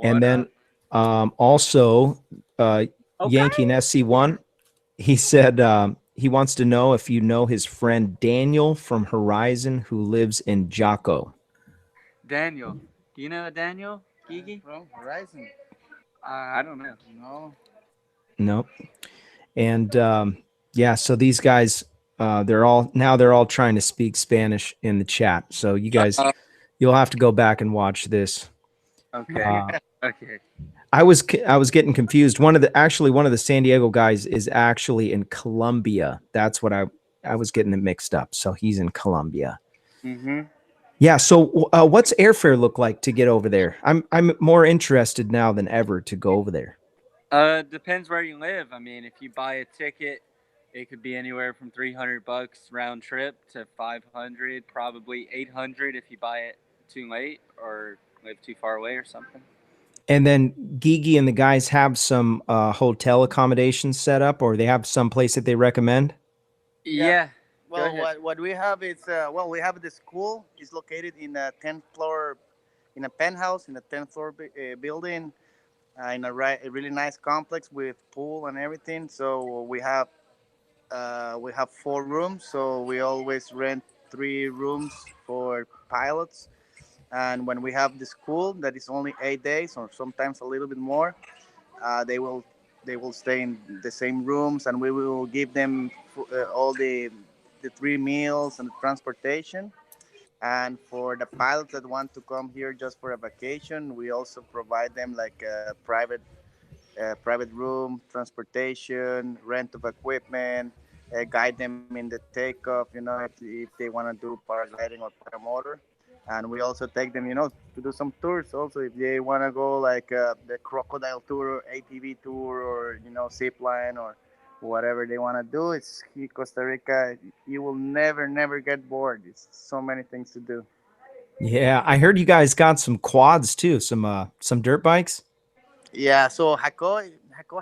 And What then up? also Okay. Yankee and SC1, he said he wants to know if you know his friend Daniel from Horizon who lives in Jocko. Daniel, do you know Daniel Gigi? From Horizon. I don't know. No. Nope. And yeah, so these guys, they're all trying to speak Spanish in the chat. So you guys, you'll have to go back and watch this. Okay. Okay. I was getting confused. One of the San Diego guys is actually in Colombia. That's what I was getting it mixed up. So he's in Colombia. Mm-hmm. Yeah. So what's airfare look like to get over there? I'm more interested now than ever to go over there. Depends where you live. I mean, if you buy a ticket, it could be anywhere from $300 round trip to 500, probably 800 if you buy it too late or live too far away or something. And then Gigi and the guys have some hotel accommodations set up, or they have some place that they recommend. Yeah. Go Well, ahead. what we have is we have the school is located in a 10th floor, in a penthouse in a 10th floor building, in a really nice complex with pool and everything. So we have 4 rooms. So we always rent 3 rooms for pilots. And when we have the school that is only 8 days or sometimes a little bit more, they will stay in the same rooms, and we will give them all the 3 meals and the transportation. And for the pilots that want to come here just for a vacation, we also provide them like a private room, transportation, rent of equipment, guide them in the takeoff, if they want to do paragliding or paramotor. And we also take them, to do some tours also if they want to go like the crocodile tour or ATV tour or, zip line or whatever they want to do. It's Costa Rica. You will never get bored. It's so many things to do. Yeah, I heard you guys got some quads too, some dirt bikes. Yeah, so Jaco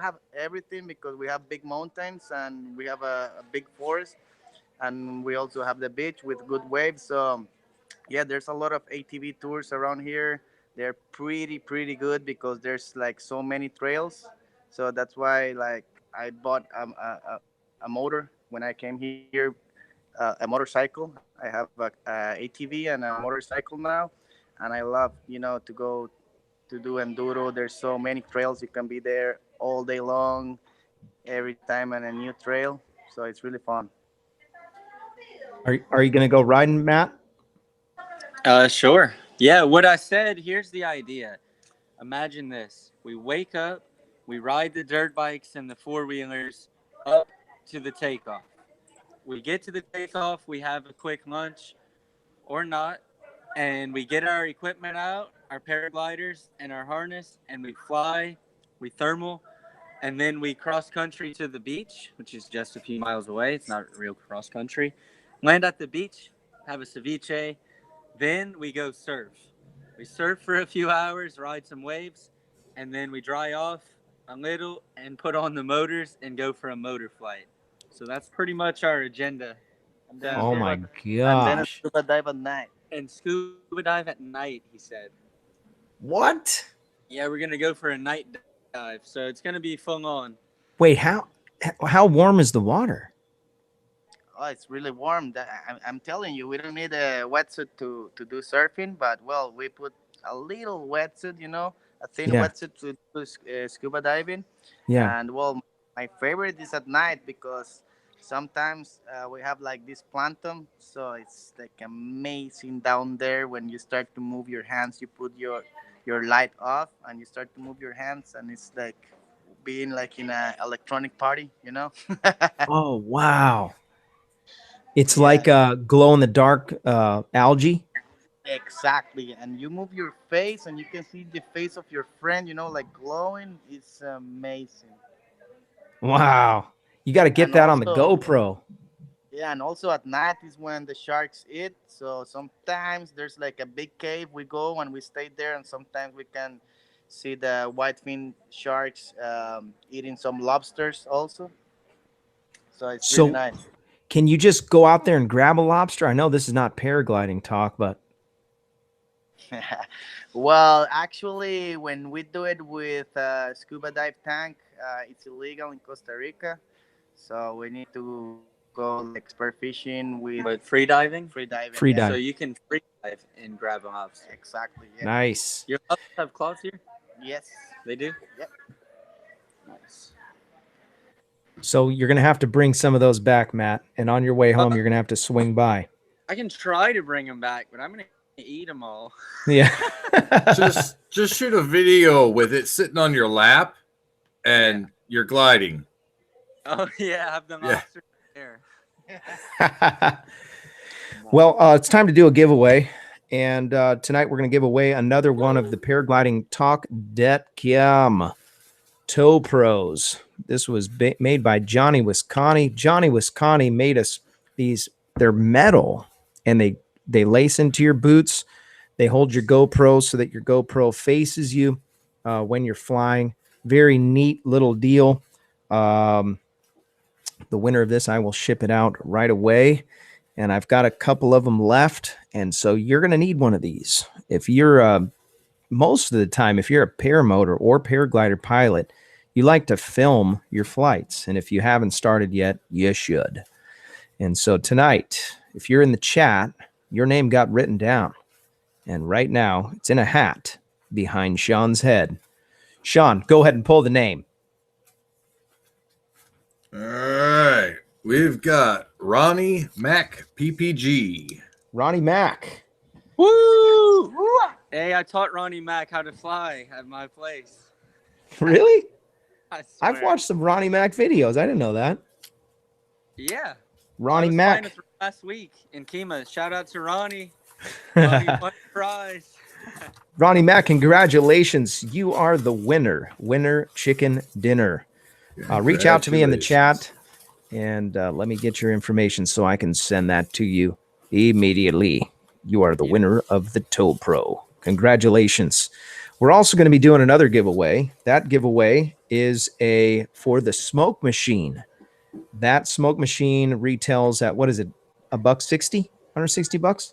have everything because we have big mountains and we have a big forest, and we also have the beach with good waves. So yeah, there's a lot of ATV tours around here. They're pretty good because there's like so many trails. So that's why like I bought a motor when I came here, a motorcycle. I have a ATV and a motorcycle now, and I love to go to do enduro. There's so many trails. You can be there all day long, every time on a new trail. So it's really fun. Are you going to go riding, Matt? Sure. Yeah, what I said, here's the idea. Imagine this. We wake up, we ride the dirt bikes and the four-wheelers up to the takeoff. We get to the takeoff, we have a quick lunch or not, and we get our equipment out, our paragliders and our harness, and we fly, we thermal, and then we cross country to the beach, which is just a few miles away. It's not real cross country. Land at the beach, have a ceviche, then we go surf. We surf for a few hours, ride some waves, and then we dry off a little and put on the motors and go for a motor flight. So that's pretty much our agenda And then down Oh here. my and then a gosh. scuba dive at night. And scuba dive at night, he said. What? Yeah, we're going to go for a night dive. So it's going to be full on. Wait, how warm is the water? Oh, it's really warm. I'm telling you, we don't need a wetsuit to do surfing, but well, we put a little wetsuit, a thin Yeah. wetsuit to do scuba diving. Yeah. And well, my favorite is at night because sometimes we have like this plankton, so it's like amazing down there when you start to move your hands. You put your light off and you start to move your hands, and it's like being like in a electronic party. Oh, wow. It's Yeah. like glow in the dark algae. Exactly, and you move your face, and you can see the face of your friend, like glowing. It's amazing. Wow. You got to get And that on the also, GoPro. Yeah, and also at night is when the sharks eat. So sometimes there's like a big cave we go and we stay there, and sometimes we can see the whitefin sharks eating some lobsters also. So it's really So nice. can you just go out there and grab a lobster? I know this is not paragliding talk, but Well, actually, when we do it with a scuba dive tank, it's illegal in Costa Rica. So we need to go like spur fishing with But free diving? free diving. Free yeah. dive. So you can free dive and grab a lobster. Exactly. Yeah. nice. Your lobsters have claws here? Yes. They do? Yep. Nice. So you're going to have to bring some of those back, Matt. And on your way home, you're going to have to swing by. I can try to bring them back, but I'm going to eat them all. Yeah. Just shoot a video with it sitting on your lap and you're gliding. Oh, yeah. Have the Yeah. lobster there. Well, it's time to do a giveaway. And tonight we're going to give away another one of the Paragliding Talk Det Kiam Toe Pros. This was made by Johnny Wisconsin. Johnny Wisconsin made us these. They're metal, and they lace into your boots. They hold your GoPro so that your GoPro faces you when you're flying. Very neat little deal. The winner of this, I will ship it out right away. And I've got a couple of them left. And so you're going to need one of these. If you're, most of the time, if you're a paramotor or paraglider pilot, you like to film your flights. And if you haven't started yet, you should. And so tonight, if you're in the chat, your name got written down. And right now, it's in a hat behind Sean's head. Sean, go ahead and pull the name. All right. We've got Ronnie Mac PPG. Ronnie Mac. Woo! Hey, I taught Ronnie Mac how to fly at my place. Really? I I've swear. watched some Ronnie Mac videos. I didn't know that. Yeah. Ronnie I was flying Mac. with him last week in Kima. Shout out to Ronnie. Ronnie won the prize. Ronnie Mac, congratulations. You are the winner. Winner chicken dinner. Reach out to me in the chat and let me get your information so I can send that to you immediately. You are the winner of the Toe Pro. Congratulations. We're also going to be doing another giveaway. That giveaway is for the smoke machine. That smoke machine retails at, what is it? $160? $160?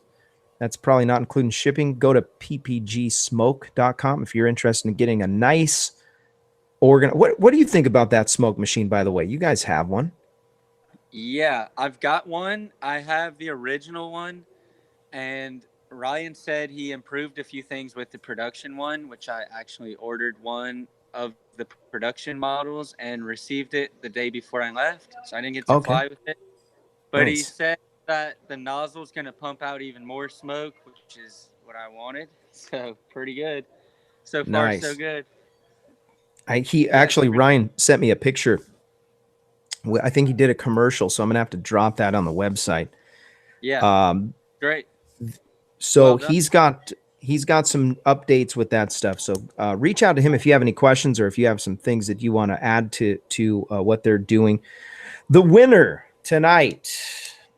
That's probably not including shipping. Go to ppgsmoke.com if you're interested in getting a nice What do you think about that smoke machine, by the way? You guys have one. Yeah, I've got one. I have the original one. And Ryan said he improved a few things with the production one, which I actually ordered one of the production models and received it the day before I left. So I didn't get to fly with it. But he Nice. said that the nozzle's going to pump out even more smoke, which is what I wanted. So pretty good. So far, Nice. so good. Ryan sent me a picture. I think he did a commercial, so I'm gonna have to drop that on the website. Yeah. Great. So Well done. he's got some updates with that stuff. So reach out to him if you have any questions or if you have some things that you want to add to what they're doing. The winner tonight,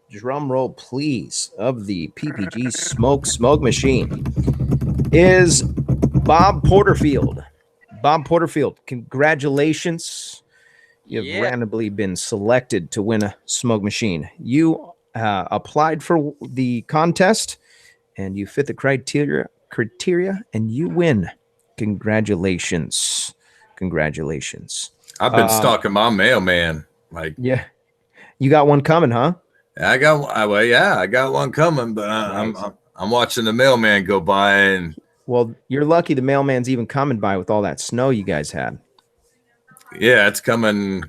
drum roll please, of the PPG smoke machine is Bob Porterfield. Bob Porterfield, congratulations. You've randomly been selected to win a smoke machine. You applied for the contest and you fit the criteria and you win. Congratulations. I've been stalking my mailman. Yeah. You got one coming, huh? I got one coming, but I'm watching the mailman go by, and well, you're lucky the mailman's even coming by with all that snow you guys had. yeah, it's coming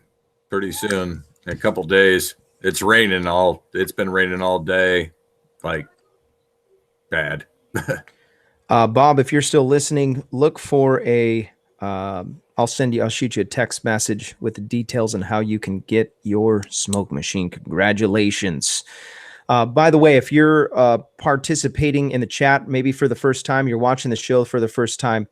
pretty soon. In a couple days. It's been raining all day. Like bad. Bob, if you're still listening, look for I'll shoot you a text message with the details on how you can get your smoke machine. Congratulations. By the way, if you're participating in the chat, maybe for the first time, you're watching the show for the first time,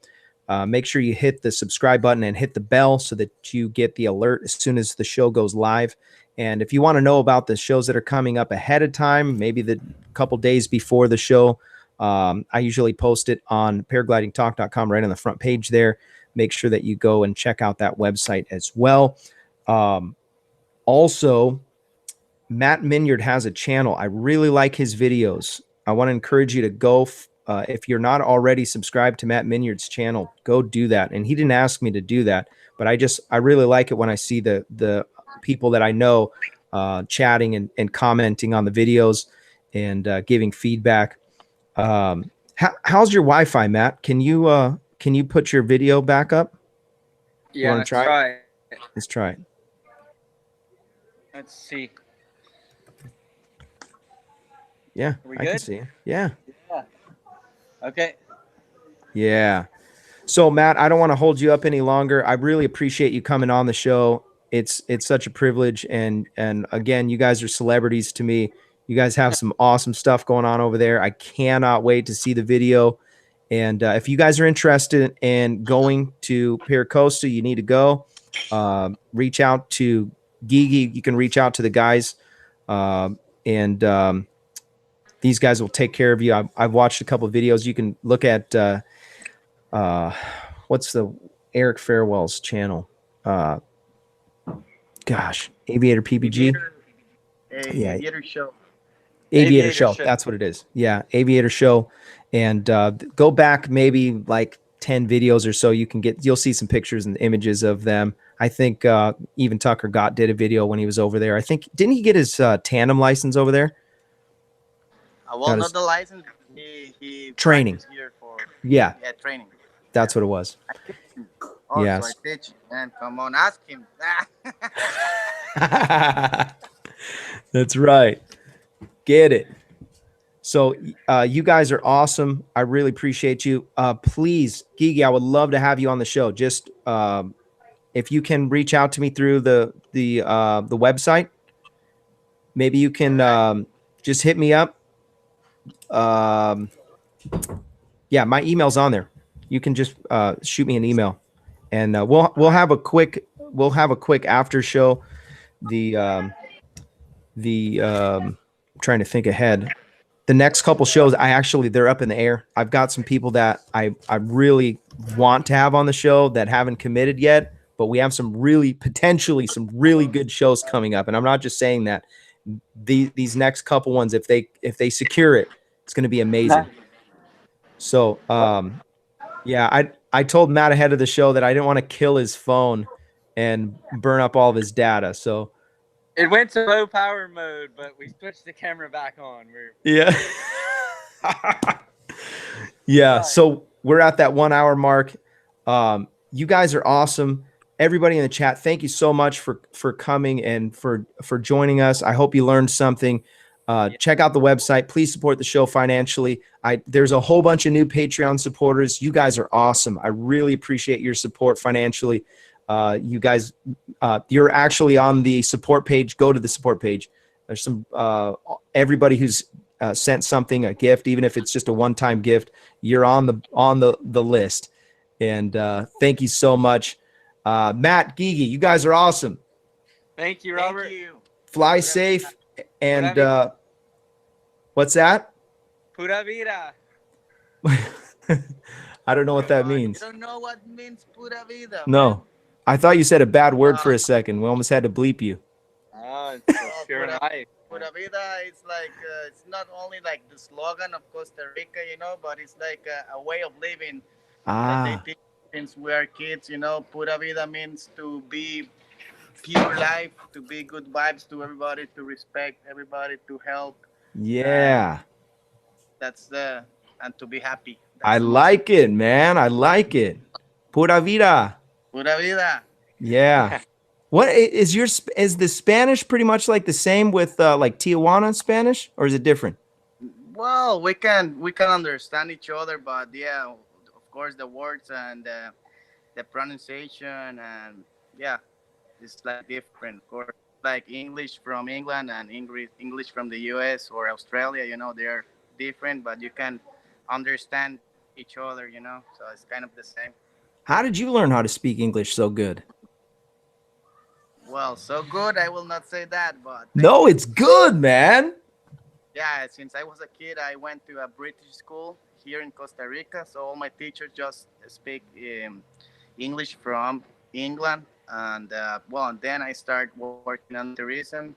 Make sure you hit the subscribe button and hit the bell so that you get the alert as soon as the show goes live. And if you want to know about the shows that are coming up ahead of time, maybe the couple days before the show, I usually post it on paraglidingtalk.com right on the front page there. Make sure that you go and check out that website as well. Also, Matt Minyard has a channel. I really like his videos. I want to encourage you to go. If you're not already subscribed to Matt Minyard's channel, go do that. And he didn't ask me to do that, but I really like it when I see the people that I know chatting and commenting on the videos and giving feedback. How's your Wi-Fi, Matt? Can you put your video back up? Yeah, wanna let's try it? try it. Let's try it. Let's see. Yeah, Are we I can good? see it. Yeah. Okay. Yeah. So Matt, I don't want to hold you up any longer. I really appreciate you coming on the show. It's such a privilege, and again, you guys are celebrities to me. You guys have some awesome stuff going on over there. I cannot wait to see the video. And if you guys are interested in going to Paracosta, you need to go. Reach out to Gigi. You can reach out to the guys, and these guys will take care of you. I've watched a couple of videos. You can look at what's the Eric Farewell's channel? Aviator PPG. Yeah. Aviator show. Aviator Show. That's what it is. Yeah, Aviator Show. And go back maybe like 10 videos or so. You'll see some pictures and images of them. I think even Tucker did a video when he was over there. I think, didn't he get his tandem license over there? Well, not the license. He Training. Here for Yeah, training. that's what it was. Also, Yes. I teach, man. Come on, ask him. That's right. Get it. So you guys are awesome. I really appreciate you. Please, Gigi, I would love to have you on the show. Just if you can reach out to me through the website, maybe you can just hit me up. Yeah, my email's on there. You can just shoot me an email, and we'll have a quick after show. Trying to think ahead. The next couple shows, they're up in the air. I've got some people that I really want to have on the show that haven't committed yet, but we have potentially some really good shows coming up. And I'm not just saying that. These next couple ones, if they secure it, it's going to be amazing. So, yeah, I told Matt ahead of the show that I didn't want to kill his phone and burn up all of his data. So It went to low power mode, but we switched the camera back on. yeah. Yeah. So we're at that 1 hour mark. You guys are awesome. Everybody in the chat, thank you so much for coming and for joining us. I hope you learned something. Check out the website. Please support the show financially. There's a whole bunch of new Patreon supporters. You guys are awesome. I really appreciate your support financially. You guys, you're actually on the support page. Go to the support page. There's some everybody who's sent something, a gift, even if it's just a one-time gift, you're on the list. And thank you so much, Matt, Gigi. You guys are awesome. Thank you, Robert. Thank you. Fly safe. And what's that? Pura vida. I don't know what that means. You don't know what means pura vida. No. I thought you said a bad word for a second. We almost had to bleep you. Oh, it's pure life. Pura vida is like it's not only like the slogan of Costa Rica, but it's like a way of living that they teach since we are kids. Pura vida means to be pure life, to be good vibes to everybody, to respect everybody, to help. Yeah. And to be happy. I like it, man. I like it. Pura vida. Pura vida. Yeah. What is the Spanish pretty much like the same with like Tijuana Spanish, or is it different? Well, we can understand each other, but yeah, of course the words and the pronunciation and yeah, it's like different. Of course, like English from England and English from the US or Australia, they're different, but you can understand each other, so it's kind of the same. How did you learn how to speak English so good? Well, so good, I will not say that, but No, it's good, man. yeah, since I was a kid, I went to a British school here in Costa Rica, so all my teachers just speak English from England, and well, and then I started working on tourism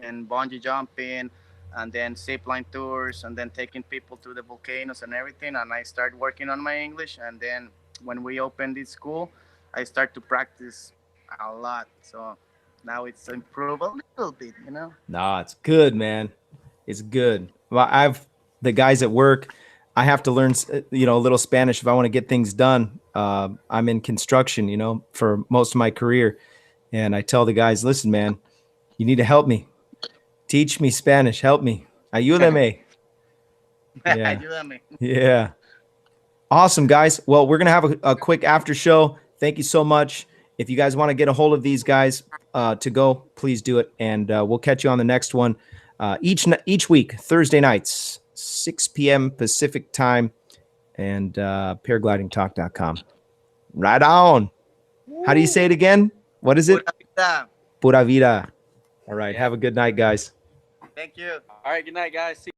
and bungee jumping, and then zip line tours, and then taking people to the volcanoes and everything. And I started working on my English, and then when we opened this school, I started to practice a lot. So now it's improved a little bit, you know. Nah, it's good, man. It's good. Well, the guys at work. I have to learn, a little Spanish if I want to get things done. I'm in construction, for most of my career, and I tell the guys, listen, man, you need to help me. Teach me Spanish. Help me. Ayúdame. Yeah. Ayúdame. Yeah. Awesome, guys. Well, we're going to have a quick after show. Thank you so much. If you guys want to get a hold of these guys to go, please do it. And we'll catch you on the next one each week, Thursday nights, 6 p.m. Pacific time, and paraglidingtalk.com. Right on. How do you say it again? What is it? Pura vida. Pura vida. All right. Have a good night, guys. Thank you. All right, good night, guys. See